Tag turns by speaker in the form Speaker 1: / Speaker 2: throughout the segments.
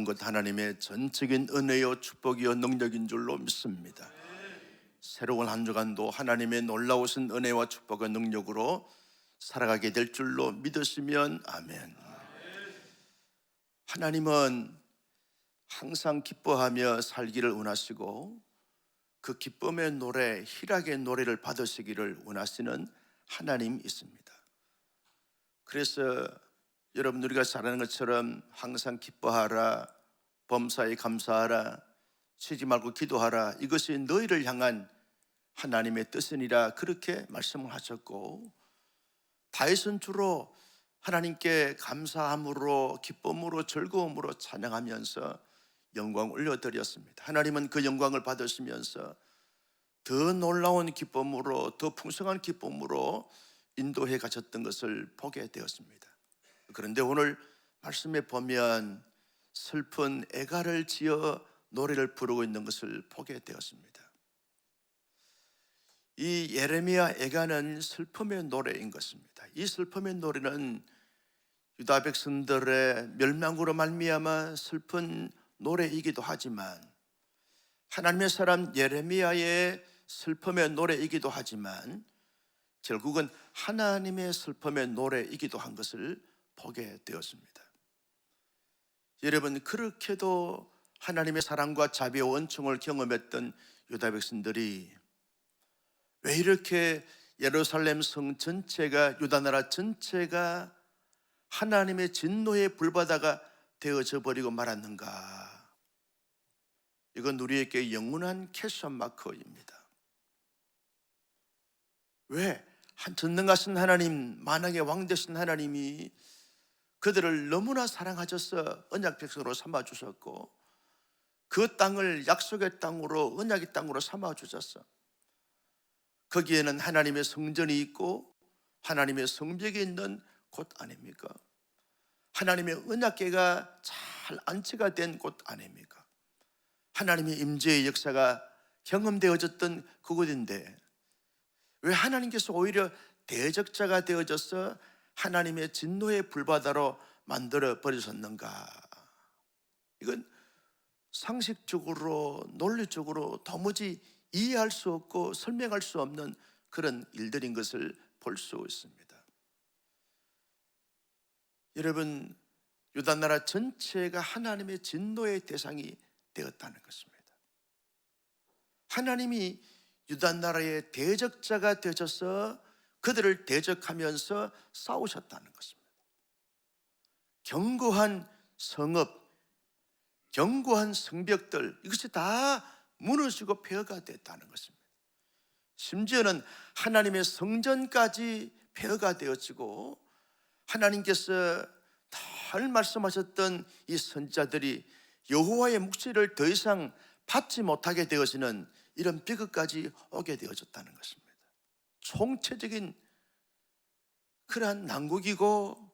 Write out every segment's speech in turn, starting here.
Speaker 1: 나온 것 하나님의 전적인 은혜요 축복이요 능력인 줄로 믿습니다. 새로운 한 주간도 하나님의 놀라우신 은혜와 축복과 능력으로 살아가게 될 줄로 믿으시면 아멘. 하나님은 항상 기뻐하며 살기를 원하시고 그 기쁨의 노래, 희락의 노래를 받으시기를 원하시는 하나님이 있습니다. 그래서 여러분, 우리가 잘 아는 것처럼 항상 기뻐하라, 범사에 감사하라, 쉬지 말고 기도하라, 이것이 너희를 향한 하나님의 뜻이니라, 그렇게 말씀을 하셨고, 다윗은 주로 하나님께 감사함으로, 기쁨으로, 즐거움으로 찬양하면서 영광을 올려드렸습니다. 하나님은 그 영광을 받으시면서 더 놀라운 기쁨으로, 더 풍성한 기쁨으로 인도해 가셨던 것을 보게 되었습니다. 그런데 오늘 말씀에 보면 슬픈 애가를 지어 노래를 부르고 있는 것을 보게 되었습니다. 이 예레미야 애가는 슬픔의 노래인 것입니다. 이 슬픔의 노래는 유다 백성들의 멸망으로 말미암아 슬픈 노래이기도 하지만, 하나님의 사람 예레미야의 슬픔의 노래이기도 하지만, 결국은 하나님의 슬픔의 노래이기도 한 것을 보게 되었습니다. 여러분, 그렇게도 하나님의 사랑과 자비와 은총을 경험했던 유다 백성들이 왜 이렇게 예루살렘 성 전체가, 유다 나라 전체가 하나님의 진노의 불바다가 되어져 버리고 말았는가? 이건 우리에게 영원한 퀘스천 마크입니다. 왜 전능하신 하나님, 만왕의 왕 되신 하나님이 그들을 너무나 사랑하셔서 언약 백성으로 삼아주셨고, 그 땅을 약속의 땅으로, 언약의 땅으로 삼아주셨어. 거기에는 하나님의 성전이 있고 하나님의 성벽이 있는 곳 아닙니까? 하나님의 언약궤가 잘 안치가 된 곳 아닙니까? 하나님의 임재의 역사가 경험되어졌던 그곳인데, 왜 하나님께서 오히려 대적자가 되어져서 하나님의 진노의 불바다로 만들어 버리셨는가? 이건 상식적으로, 논리적으로 도무지 이해할 수 없고 설명할 수 없는 그런 일들인 것을 볼 수 있습니다. 여러분, 유다 나라 전체가 하나님의 진노의 대상이 되었다는 것입니다. 하나님이 유다 나라의 대적자가 되셔서 그들을 대적하면서 싸우셨다는 것입니다. 견고한 성읍, 견고한 성벽들, 이것이 다 무너지고 폐허가 됐다는 것입니다. 심지어는 하나님의 성전까지 폐허가 되어지고, 하나님께서 늘 말씀하셨던 이 선지자들이 여호와의 묵시를 더 이상 받지 못하게 되어지는 이런 비극까지 오게 되어졌다는 것입니다. 총체적인 그러한 난국이고,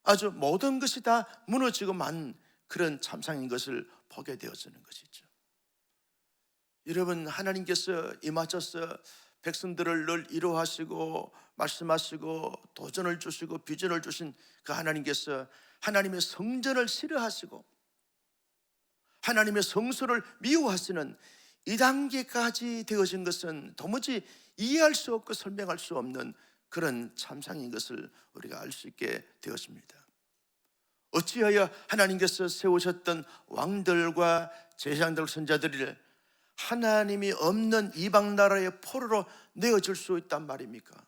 Speaker 1: 아주 모든 것이 다 무너지고 만 그런 참상인 것을 보게 되어지는 것이죠. 여러분, 하나님께서 임하셔서 백성들을 늘 위로하시고 말씀하시고 도전을 주시고 비전을 주신 그 하나님께서 하나님의 성전을 싫어하시고 하나님의 성소를 미워하시는 이 단계까지 되어진 것은 도무지 이해할 수 없고 설명할 수 없는 그런 참상인 것을 우리가 알 수 있게 되었습니다. 어찌하여 하나님께서 세우셨던 왕들과 제사장들, 선자들을 하나님이 없는 이방 나라의 포로로 내어줄 수 있단 말입니까?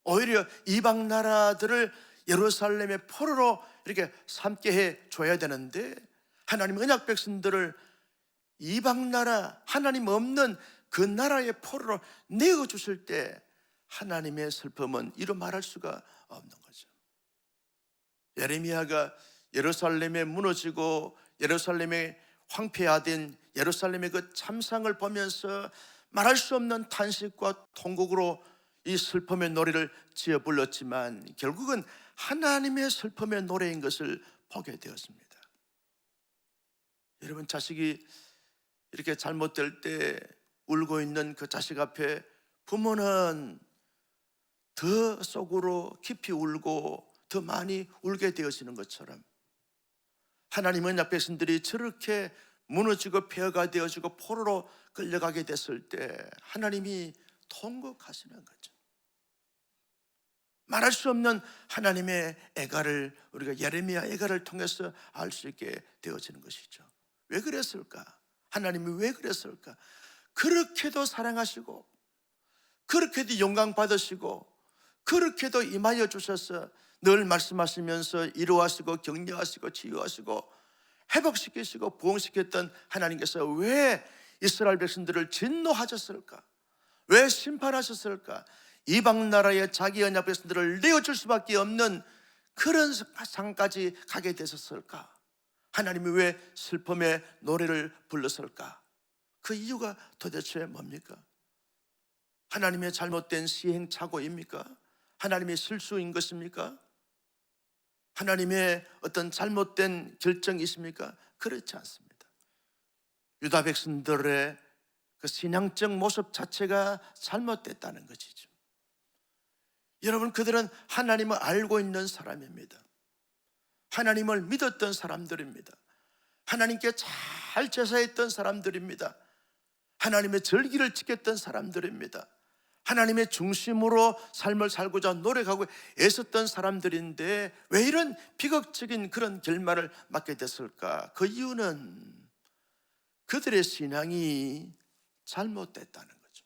Speaker 1: 오히려 이방 나라들을 예루살렘의 포로로 이렇게 삼게 해 줘야 되는데, 하나님 언약 백성들을 이방 나라, 하나님 없는 그 나라의 포로로 내어주실 때 하나님의 슬픔은 이루 말할 수가 없는 거죠. 예레미야가 예루살렘에 무너지고 예루살렘에 황폐화된 예루살렘의 그 참상을 보면서 말할 수 없는 탄식과 통곡으로 이 슬픔의 노래를 지어 불렀지만, 결국은 하나님의 슬픔의 노래인 것을 보게 되었습니다. 여러분, 자식이 이렇게 잘못될 때 울고 있는 그 자식 앞에 부모는 더 속으로 깊이 울고 더 많이 울게 되어지는 것처럼, 하나님 언약 백성들이 저렇게 무너지고 폐허가 되어지고 포로로 끌려가게 됐을 때 하나님이 통곡하시는 거죠. 말할 수 없는 하나님의 애가를 우리가 예레미야 애가를 통해서 알 수 있게 되어지는 것이죠. 왜 그랬을까? 하나님이 왜 그랬을까? 그렇게도 사랑하시고 그렇게도 영광 받으시고 그렇게도 임하여 주셔서 늘 말씀하시면서 이루하시고 격려하시고 치유하시고 회복시키시고 부흥시켰던 하나님께서 왜 이스라엘 백성들을 진노하셨을까? 왜 심판하셨을까? 이방 나라의 자기 언약 백성들을 내어줄 수밖에 없는 그런 상까지 가게 되셨을까? 하나님이 왜 슬픔의 노래를 불렀을까? 그 이유가 도대체 뭡니까? 하나님의 잘못된 시행착오입니까? 하나님의 실수인 것입니까? 하나님의 어떤 잘못된 결정이십니까? 그렇지 않습니다. 유다 백성들의 그 신앙적 모습 자체가 잘못됐다는 것이죠. 여러분, 그들은 하나님을 알고 있는 사람입니다. 하나님을 믿었던 사람들입니다. 하나님께 잘 제사했던 사람들입니다. 하나님의 절기를 지켰던 사람들입니다. 하나님의 중심으로 삶을 살고자 노력하고 애썼던 사람들인데 왜 이런 비극적인 그런 결말을 맞게 됐을까? 그 이유는 그들의 신앙이 잘못됐다는 거죠.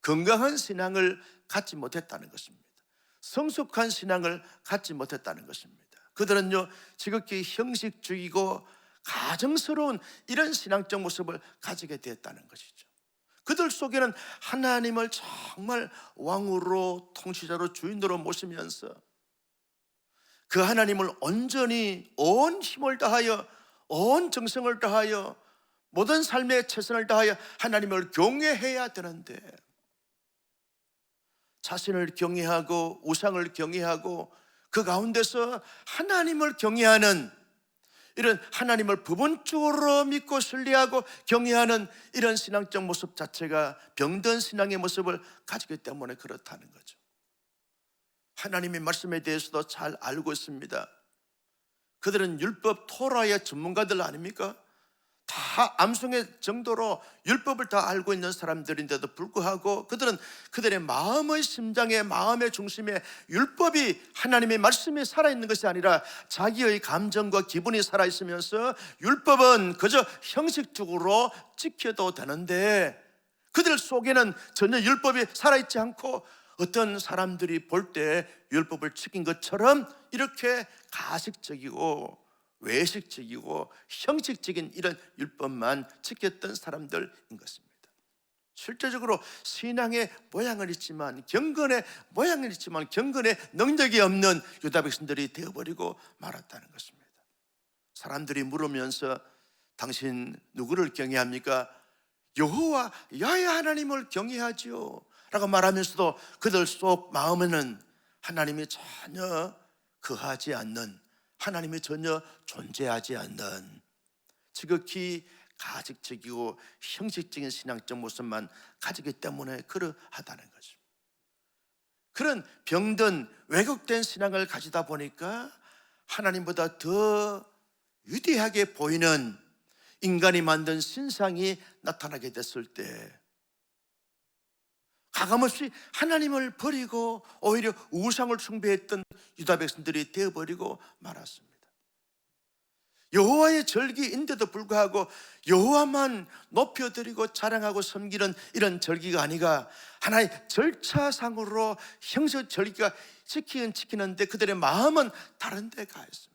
Speaker 1: 건강한 신앙을 갖지 못했다는 것입니다. 성숙한 신앙을 갖지 못했다는 것입니다. 그들은요, 지극히 형식주의고 가정스러운 이런 신앙적 모습을 가지게 됐다는 것이죠. 그들 속에는 하나님을 정말 왕으로 통치자로 주인으로 모시면서 그 하나님을 온전히 온 힘을 다하여 온 정성을 다하여 모든 삶에 최선을 다하여 하나님을 경외해야 되는데 자신을 경외하고 우상을 경외하고 그 가운데서 하나님을 경외하는 이런 하나님을 부분적으로 믿고 신뢰하고 경외하는 이런 신앙적 모습 자체가 병든 신앙의 모습을 가지기 때문에 그렇다는 거죠. 하나님의 말씀에 대해서도 잘 알고 있습니다. 그들은 율법 토라의 전문가들 아닙니까? 다 암송의 정도로 율법을 다 알고 있는 사람들인데도 불구하고 그들은 그들의 마음의 심장에 마음의 중심에 율법이 하나님의 말씀이 살아있는 것이 아니라 자기의 감정과 기분이 살아있으면서 율법은 그저 형식적으로 지켜도 되는데 그들 속에는 전혀 율법이 살아있지 않고 어떤 사람들이 볼 때 율법을 지킨 것처럼 이렇게 가식적이고 외식적이고 형식적인 이런 율법만 지켰던 사람들인 것입니다. 실제적으로 신앙의 모양은 있지만 경건의 모양은 있지만 경건의 능력이 없는 유다 백성들이 되어버리고 말았다는 것입니다. 사람들이 물으면서 당신 누구를 경외합니까? 여호와 야훼 하나님을 경외하지요 라고 말하면서도 그들 속 마음에는 하나님이 전혀 거하지 않는, 하나님이 전혀 존재하지 않는 지극히 가식적이고 형식적인 신앙적 모습만 가지기 때문에 그러하다는 거죠. 그런 병든 왜곡된 신앙을 가지다 보니까 하나님보다 더 위대하게 보이는 인간이 만든 신상이 나타나게 됐을 때 가감없이 하나님을 버리고 오히려 우상을 숭배했던 유다 백성들이 되어버리고 말았습니다. 여호와의 절기인데도 불구하고 여호와만 높여드리고 자랑하고 섬기는 이런 절기가 아니라 하나의 절차상으로 형식 절기가 지키는데 그들의 마음은 다른 데 가 있습니다.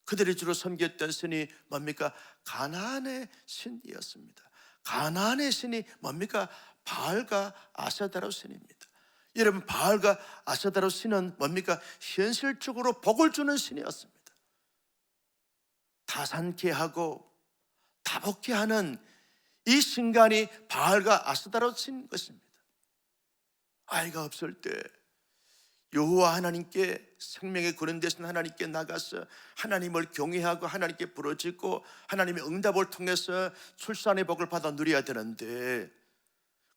Speaker 1: 그들이 주로 섬겼던 신이 뭡니까? 가나안의 신이었습니다. 가나안의 신이 뭡니까? 바알과 아세다로 신입니다. 여러분, 바알과 아세다로 신은 뭡니까? 현실적으로 복을 주는 신이었습니다. 다산케 하고 다복케 하는 이 신간이 바알과 아세다로 신 것입니다. 아이가 없을 때 여호와 하나님께 생명의 근원 되신 하나님께 나가서 하나님을 경외하고 하나님께 부르짖고 하나님의 응답을 통해서 출산의 복을 받아 누려야 되는데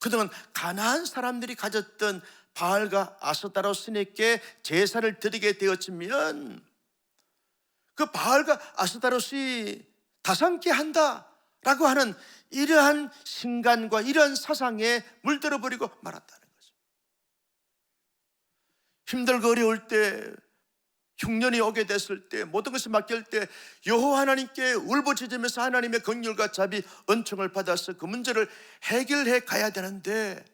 Speaker 1: 그동안 가나안 사람들이 가졌던 바알과 아세다로 신에게 제사를 드리게 되어지면 그 바알과 아스타롯이 다상케 한다라고 하는 이러한 신간과 이러한 사상에 물들어 버리고 말았다는 거죠. 힘들고 어려울 때, 흉년이 오게 됐을 때, 모든 것이 막힐 때 여호와 하나님께 울부짖으면서 하나님의 긍휼과 자비, 은총을 받아서 그 문제를 해결해 가야 되는데,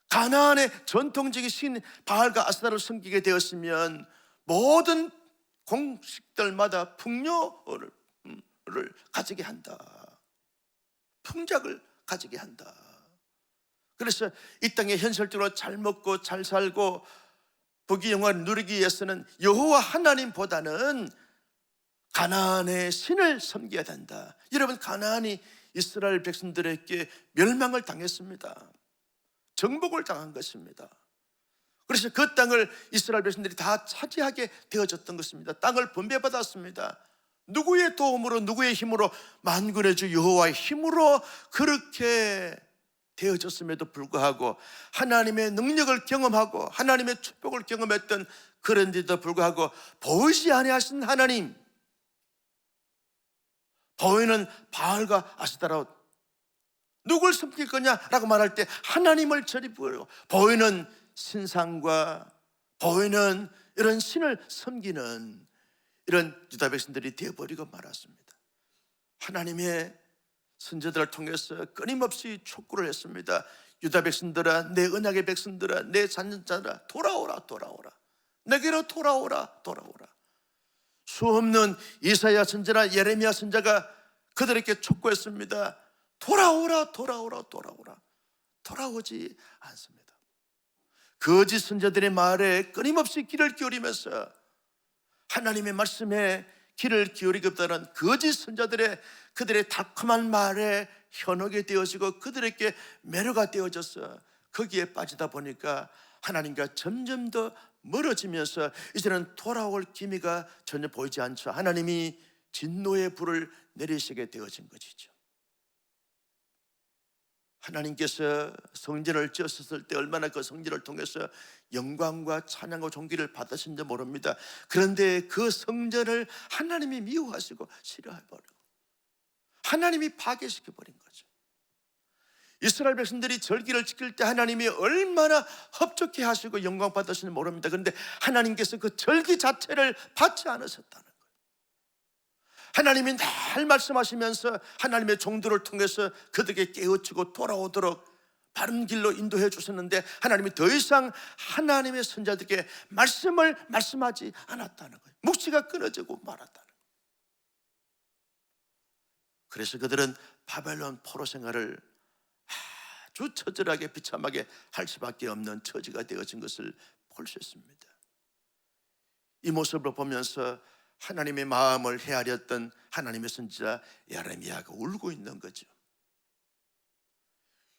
Speaker 1: 가나안의 전통적인 신 바알과 아스타를 섬기게 되었으면 모든 공식들마다 풍요를 가지게 한다, 풍작을 가지게 한다. 그래서 이 땅에 현실적으로 잘 먹고 잘 살고 부귀영화를 누리기 위해서는 여호와 하나님보다는 가나안의 신을 섬겨야 된다. 여러분, 가나안이 이스라엘 백성들에게 멸망을 당했습니다. 정복을 당한 것입니다. 그래서 그 땅을 이스라엘 백성들이 다 차지하게 되어졌던 것입니다. 땅을 분배받았습니다. 누구의 도움으로, 누구의 힘으로? 만군의 주 여호와의 힘으로 그렇게 되어졌음에도 불구하고, 하나님의 능력을 경험하고 하나님의 축복을 경험했던 그런데도 불구하고 보이지 아니하신 하나님, 보이는 바알과 아스타롯, 누굴 섬길 거냐라고 말할 때 하나님을 저리 부르고 보이는 신상과 보이는 이런 신을 섬기는 이런 유다 백성들이 되어버리고 말았습니다. 하나님의 선지자들을 통해서 끊임없이 촉구를 했습니다. 유다 백성들아, 내 언약의 백성들아, 내 자녀들아, 돌아오라, 돌아오라, 내게로 돌아오라, 돌아오라. 수없는 이사야 선지자나 예레미야 선지자가 그들에게 촉구했습니다. 돌아오라, 돌아오라, 돌아오라. 돌아오지 않습니다. 거짓 선지자들의 말에 끊임없이 귀를 기울이면서 하나님의 말씀에 귀를 기울이기보다는 거짓 선지자들의 그들의 달콤한 말에 현혹이 되어지고 그들에게 매료가 되어져서 거기에 빠지다 보니까 하나님과 점점 더 멀어지면서 이제는 돌아올 기미가 전혀 보이지 않죠. 하나님이 진노의 불을 내리시게 되어진 것이죠. 하나님께서 성전을 지었을 때 얼마나 그 성전을 통해서 영광과 찬양과 존귀를 받으신지 모릅니다. 그런데 그 성전을 하나님이 미워하시고 싫어해버리고 하나님이 파괴시켜버린 거죠. 이스라엘 백성들이 절기를 지킬 때 하나님이 얼마나 흡족해 하시고 영광 받으시는지 모릅니다. 그런데 하나님께서 그 절기 자체를 받지 않으셨다는 거예요. 하나님이 늘 말씀하시면서 하나님의 종들을 통해서 그들에게 깨우치고 돌아오도록 바른 길로 인도해 주셨는데 하나님이 더 이상 하나님의 선자들에게 말씀을 말씀하지 않았다는 거예요. 묵시가 끊어지고 말았다는 거예요. 그래서 그들은 바벨론 포로 생활을 아주 처절하게 비참하게 할 수밖에 없는 처지가 되어진 것을 볼 수 있습니다. 이 모습을 보면서 하나님의 마음을 헤아렸던 하나님의 선지자 예레미야가 울고 있는 거죠.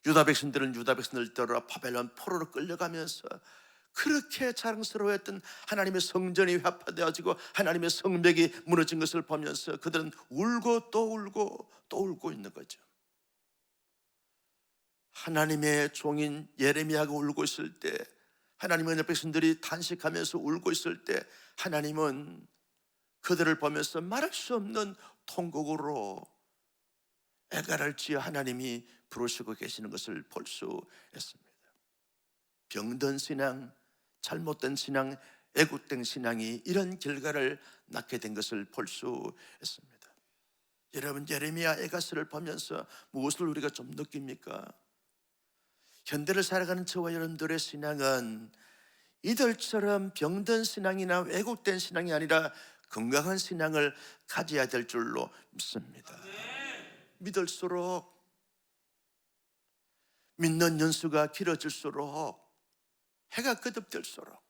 Speaker 1: 유다 백성들은 유다 백성들 따라 바벨론 포로로 끌려가면서 그렇게 자랑스러워했던 하나님의 성전이 회파되어지고 하나님의 성벽이 무너진 것을 보면서 그들은 울고 또 울고 또 울고 있는 거죠. 하나님의 종인 예레미야가 울고 있을 때, 하나님의 백성들이 탄식하면서 울고 있을 때 하나님은 그들을 보면서 말할 수 없는 통곡으로 애가를 지어 하나님이 부르시고 계시는 것을 볼 수 있습니다. 병든 신앙, 잘못된 신앙, 애국된 신앙이 이런 결과를 낳게 된 것을 볼 수 있습니다. 여러분, 예레미야 애가서를 보면서 무엇을 우리가 좀 느낍니까? 현대를 살아가는 저와 여러분들의 신앙은 이들처럼 병든 신앙이나 왜곡된 신앙이 아니라 건강한 신앙을 가져야 될 줄로 믿습니다. 믿을수록, 믿는 연수가 길어질수록, 해가 거듭될수록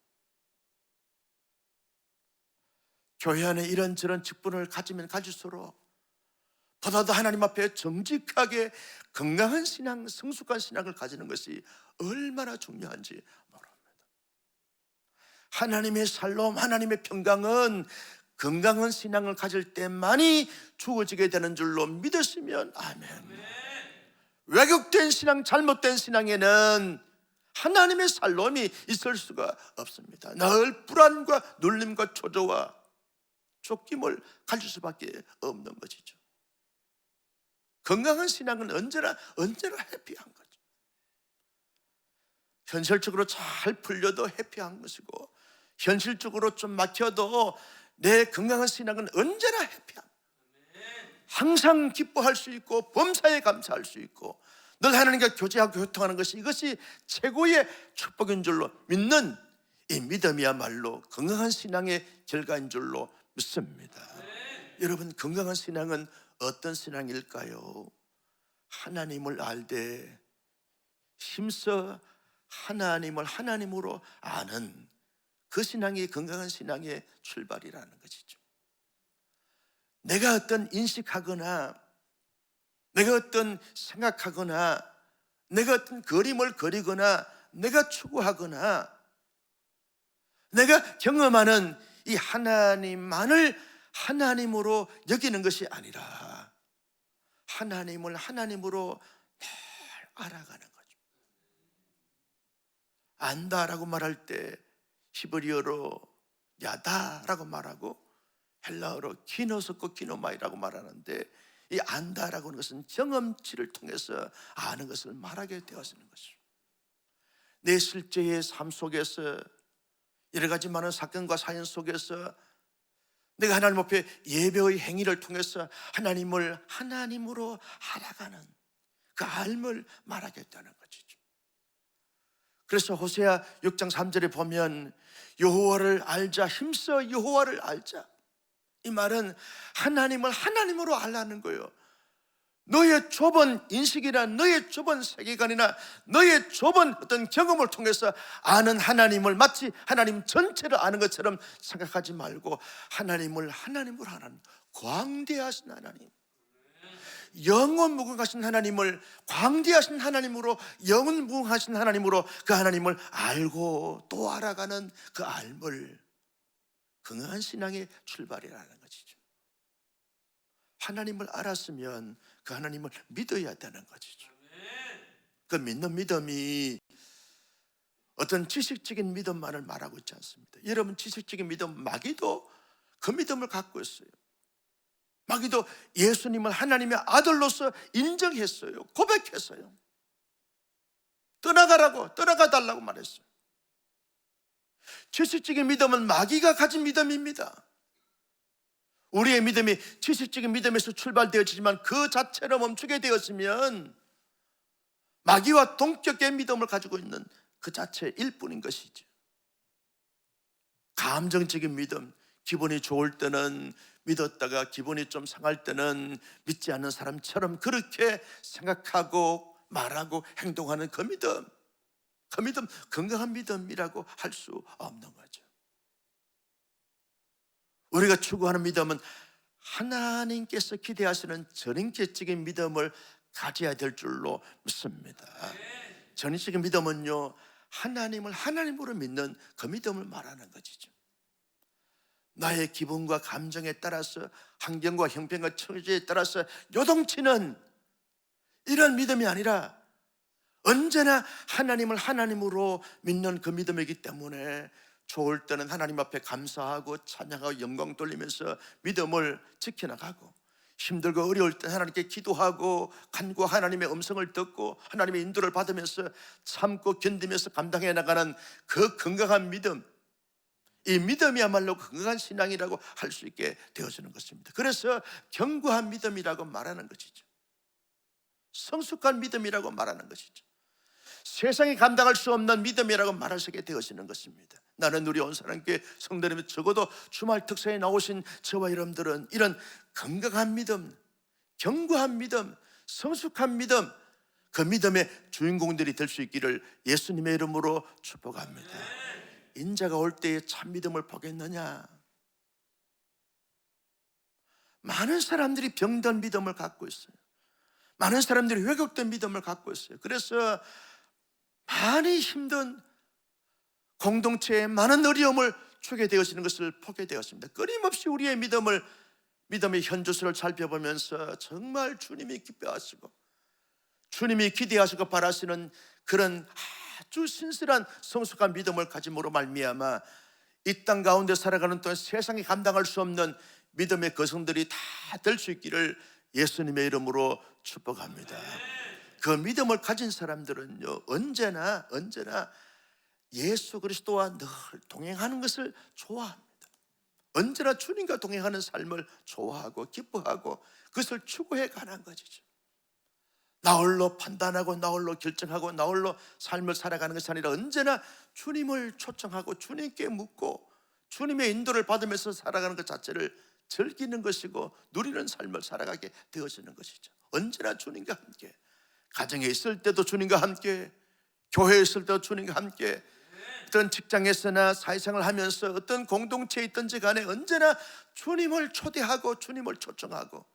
Speaker 1: 교회 안에 이런저런 직분을 가지면 가질수록 보다도 하나님 앞에 정직하게 건강한 신앙, 성숙한 신앙을 가지는 것이 얼마나 중요한지 모릅니다. 하나님의 샬롬, 하나님의 평강은 건강한 신앙을 가질 때만이 주어지게 되는 줄로 믿으시면 아멘. 왜곡된 신앙, 잘못된 신앙에는 하나님의 샬롬이 있을 수가 없습니다. 늘 불안과 눌림과 초조와 쫓김을 가질 수밖에 없는 것이죠. 건강한 신앙은 언제나 해피한 거죠. 현실적으로 잘 풀려도 해피한 것이고, 현실적으로 좀 막혀도 내 건강한 신앙은 언제나 해피합니다. 항상 기뻐할 수 있고 범사에 감사할 수 있고 늘 하나님과 교제하고 교통하는 것이, 이것이 최고의 축복인 줄로 믿는 이 믿음이야말로 건강한 신앙의 결과인 줄로 믿습니다. 여러분, 건강한 신앙은 어떤 신앙일까요? 하나님을 알되 힘써 하나님을 하나님으로 아는 그 신앙이 건강한 신앙의 출발이라는 것이죠. 내가 어떤 인식하거나 내가 어떤 생각하거나 내가 어떤 그림을 그리거나 내가 추구하거나 내가 경험하는 이 하나님만을 하나님으로 여기는 것이 아니라 하나님을 하나님으로 늘 알아가는 거죠. 안다라고 말할 때 히브리어로 야다라고 말하고 헬라어로 키노스코 키노마이라고 말하는데, 이 안다라고 하는 것은 경험치를 통해서 아는 것을 말하게 되었는 것이죠. 내 실제의 삶 속에서 여러 가지 많은 사건과 사연 속에서 내가 하나님 앞에 예배의 행위를 통해서 하나님을 하나님으로 알아가는 그 알을 말하게 되는 것이죠. 그래서 호세아 6장 3절에 보면 여호와를 알자, 힘써 여호와를 알자. 이 말은 하나님을 하나님으로 알라는 거예요. 너의 좁은 인식이나 너의 좁은 세계관이나 너의 좁은 어떤 경험을 통해서 아는 하나님을 마치 하나님 전체를 아는 것처럼 생각하지 말고 하나님을 하나님으로 하는 광대하신 하나님, 영원무궁하신 하나님을 광대하신 하나님으로, 영원무궁하신 하나님으로 그 하나님을 알고 또 알아가는 그 알을 건강한 신앙의 출발이라는 것이죠. 하나님을 알았으면 그 하나님을 믿어야 되는 것이죠. 그 믿는 믿음이 어떤 지식적인 믿음만을 말하고 있지 않습니다. 여러분, 지식적인 믿음, 마귀도 그 믿음을 갖고 있어요. 마귀도 예수님을 하나님의 아들로서 인정했어요. 고백했어요. 떠나가달라고 말했어요. 지식적인 믿음은 마귀가 가진 믿음입니다. 우리의 믿음이 지식적인 믿음에서 출발되어지지만 그 자체로 멈추게 되었으면 마귀와 동격의 믿음을 가지고 있는 그 자체일 뿐인 것이죠. 감정적인 믿음, 기분이 좋을 때는 믿었다가 기분이 좀 상할 때는 믿지 않는 사람처럼 그렇게 생각하고 말하고 행동하는 그 믿음, 건강한 믿음이라고 할 수 없는 거죠. 우리가 추구하는 믿음은 하나님께서 기대하시는 전인격적인 믿음을 가져야 될 줄로 믿습니다. 전인격적인 믿음은요, 하나님을 하나님으로 믿는 그 믿음을 말하는 것이죠. 나의 기분과 감정에 따라서, 환경과 형편과 처지에 따라서 요동치는 이런 믿음이 아니라 언제나 하나님을 하나님으로 믿는 그 믿음이기 때문에 좋을 때는 하나님 앞에 감사하고 찬양하고 영광 돌리면서 믿음을 지켜나가고, 힘들고 어려울 때 하나님께 기도하고 간구 하나님의 음성을 듣고 하나님의 인도를 받으면서 참고 견디면서 감당해 나가는 그 건강한 믿음, 이 믿음이야말로 건강한 신앙이라고 할 수 있게 되어지는 것입니다. 그래서 견고한 믿음이라고 말하는 것이죠. 성숙한 믿음이라고 말하는 것이죠. 세상이 감당할 수 없는 믿음이라고 말할 수 있게 되어지는 것입니다. 나는 우리 온사람교회 성도님이 적어도 주말 특사에 나오신 저와 여러분들은 이런 건강한 믿음, 견고한 믿음, 성숙한 믿음, 그 믿음의 주인공들이 될 수 있기를 예수님의 이름으로 축복합니다. 인자가 올 때에 참 믿음을 보겠느냐? 많은 사람들이 병든 믿음을 갖고 있어요. 많은 사람들이 왜곡된 믿음을 갖고 있어요. 그래서 많이 힘든 공동체에 많은 어려움을 주게 되어지는 것을 보게 되었습니다. 끊임없이 우리의 믿음의 현주소를 살펴보면서 정말 주님이 기뻐하시고 주님이 기대하시고 바라시는 그런 아주 신실한 성숙한 믿음을 가짐으로 말미암아 이 땅 가운데 살아가는 동안 세상이 감당할 수 없는 믿음의 거성들이 다 될 수 있기를 예수님의 이름으로 축복합니다. 그 믿음을 가진 사람들은요, 언제나 예수 그리스도와 늘 동행하는 것을 좋아합니다. 언제나 주님과 동행하는 삶을 좋아하고 기뻐하고 그것을 추구해 가는 것이죠. 나 홀로 판단하고 나 홀로 결정하고 나 홀로 삶을 살아가는 것이 아니라 언제나 주님을 초청하고 주님께 묻고 주님의 인도를 받으면서 살아가는 것 자체를 즐기는 것이고 누리는 삶을 살아가게 되어지는 것이죠. 언제나 주님과 함께, 가정에 있을 때도 주님과 함께, 교회에 있을 때도 주님과 함께, 어떤 직장에서나 사회생활을 하면서 어떤 공동체에 있든지 간에 언제나 주님을 초대하고 주님을 초청하고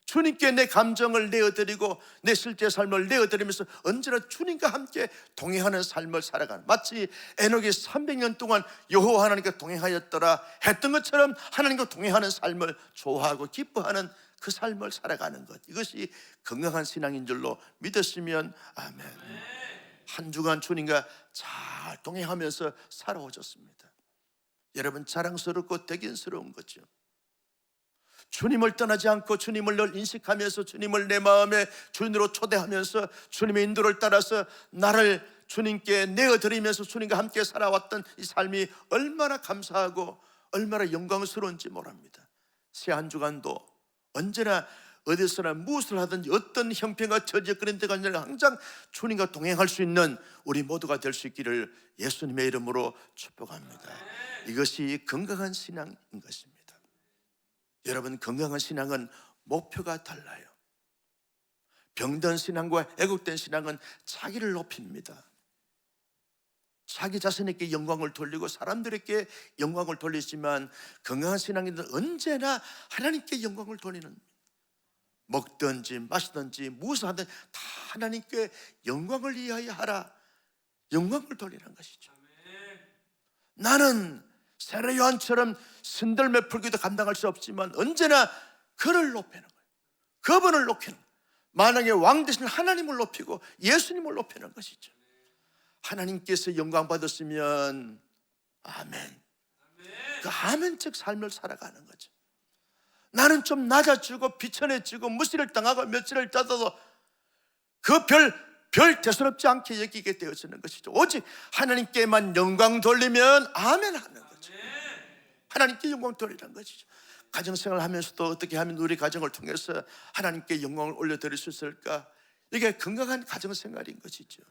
Speaker 1: 주님께 내 감정을 내어드리고 내 실제 삶을 내어드리면서 언제나 주님과 함께 동행하는 삶을 살아가는, 마치 에녹이 300년 동안 여호와 하나님과 동행하였더라 했던 것처럼 하나님과 동행하는 삶을 좋아하고 기뻐하는 그 삶을 살아가는 것, 이것이 건강한 신앙인 줄로 믿으시면 아멘. 한 주간 주님과 잘 동행하면서 살아오셨습니다. 여러분, 자랑스럽고 대견스러운 거죠. 주님을 떠나지 않고 주님을 늘 인식하면서 주님을 내 마음의 주인으로 초대하면서 주님의 인도를 따라서 나를 주님께 내어드리면서 주님과 함께 살아왔던 이 삶이 얼마나 감사하고 얼마나 영광스러운지 모릅니다. 새 한 주간도 언제나 어디서나 무엇을 하든지 어떤 형편과 처지에 그런 데가 아니라 항상 주님과 동행할 수 있는 우리 모두가 될 수 있기를 예수님의 이름으로 축복합니다. 이것이 건강한 신앙인 것입니다. 여러분, 건강한 신앙은 목표가 달라요. 병든 신앙과 애국된 신앙은 자기를 높입니다. 자기 자신에게 영광을 돌리고 사람들에게 영광을 돌리지만 건강한 신앙인은 언제나 하나님께 영광을 돌리는, 먹든지 마시든지 무엇을 하든 다 하나님께 영광을 위하여 하라, 영광을 돌리는 것이죠. 나는 세례 요한처럼 신들매 풀기도 감당할 수 없지만 언제나 그를 높이는 거예요. 그분을 높이는 거예요. 만왕의 왕 대신 하나님을 높이고 예수님을 높이는 것이죠. 하나님께서 영광 받았으면 아멘, 그 아멘적 삶을 살아가는 거죠. 나는 좀 낮아지고 비천해지고 무시를 당하고 며칠을 짜도 그 별 대수롭지 않게 여기게 되어지는 것이죠. 오직 하나님께만 영광 돌리면 아멘 하는 거죠. 하나님께 영광 돌리는 것이죠. 가정생활을 하면서도 어떻게 하면 우리 가정을 통해서 하나님께 영광을 올려드릴 수 있을까? 이게 건강한 가정생활인 것이죠.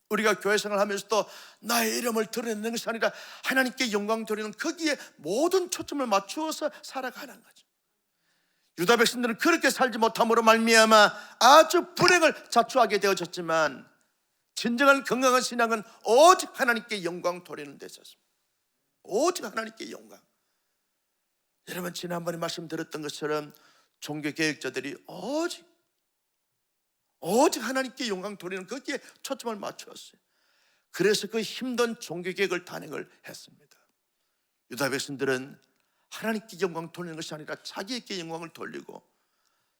Speaker 1: 우리가 교회생활을 하면서도 나의 이름을 드러내는 것이 아니라 하나님께 영광 돌리는 거기에 모든 초점을 맞추어서 살아가는 거죠. 유다 백성들은 그렇게 살지 못함으로 말미암아 아주 불행을 자초하게 되어졌지만 진정한 건강한 신앙은 오직 하나님께 영광 돌리는 데 있었습니다. 오직 하나님께 영광. 여러분, 지난번에 말씀드렸던 것처럼 종교개혁자들이 오직 하나님께 영광 돌리는 거기에 초점을 맞추었어요. 그래서 그 힘든 종교개혁을 단행을 했습니다. 유다 백성들은 하나님께 영광 돌리는 것이 아니라 자기에게 영광을 돌리고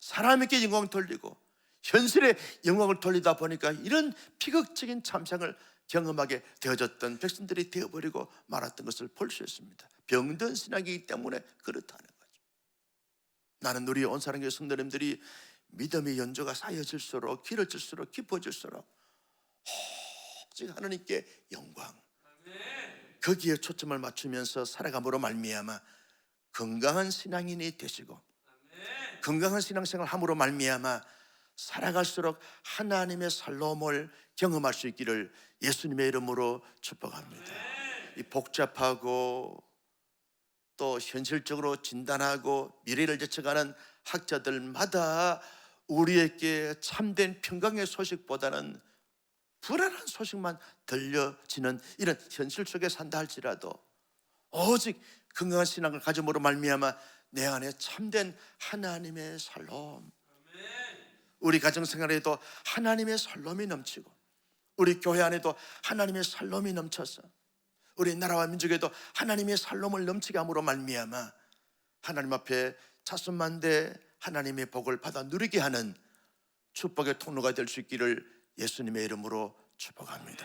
Speaker 1: 사람에게 영광을 돌리고 현실에 영광을 돌리다 보니까 이런 비극적인 참상을 경험하게 되어졌던 백성들이 되어버리고 말았던 것을 볼 수 있습니다. 병든 신앙이기 때문에 그렇다는 거죠. 나는 우리 온사랑교회 성도님들이 믿음의 연조가 쌓여질수록 길어질수록 깊어질수록 오직 하나님께 영광, 거기에 초점을 맞추면서 살아감으로 말미암아 건강한 신앙인이 되시고 건강한 신앙생활 함으로 말미암아 살아갈수록 하나님의 살로움을 경험할 수 있기를 예수님의 이름으로 축복합니다. 이 복잡하고 또 현실적으로 진단하고 미래를 예측하는 학자들마다 우리에게 참된 평강의 소식보다는 불안한 소식만 들려지는 이런 현실 속에 산다 할지라도 오직 건강한 신앙을 가짐으로 말미암아 내 안에 참된 하나님의 살롬, 우리 가정생활에도 하나님의 살롬이 넘치고 우리 교회 안에도 하나님의 살롬이 넘쳐서 우리 나라와 민족에도 하나님의 살롬을 넘치게 함으로 말미암아 하나님 앞에 자손만대 하나님의 복을 받아 누리게 하는 축복의 통로가 될 수 있기를 예수님의 이름으로 축복합니다.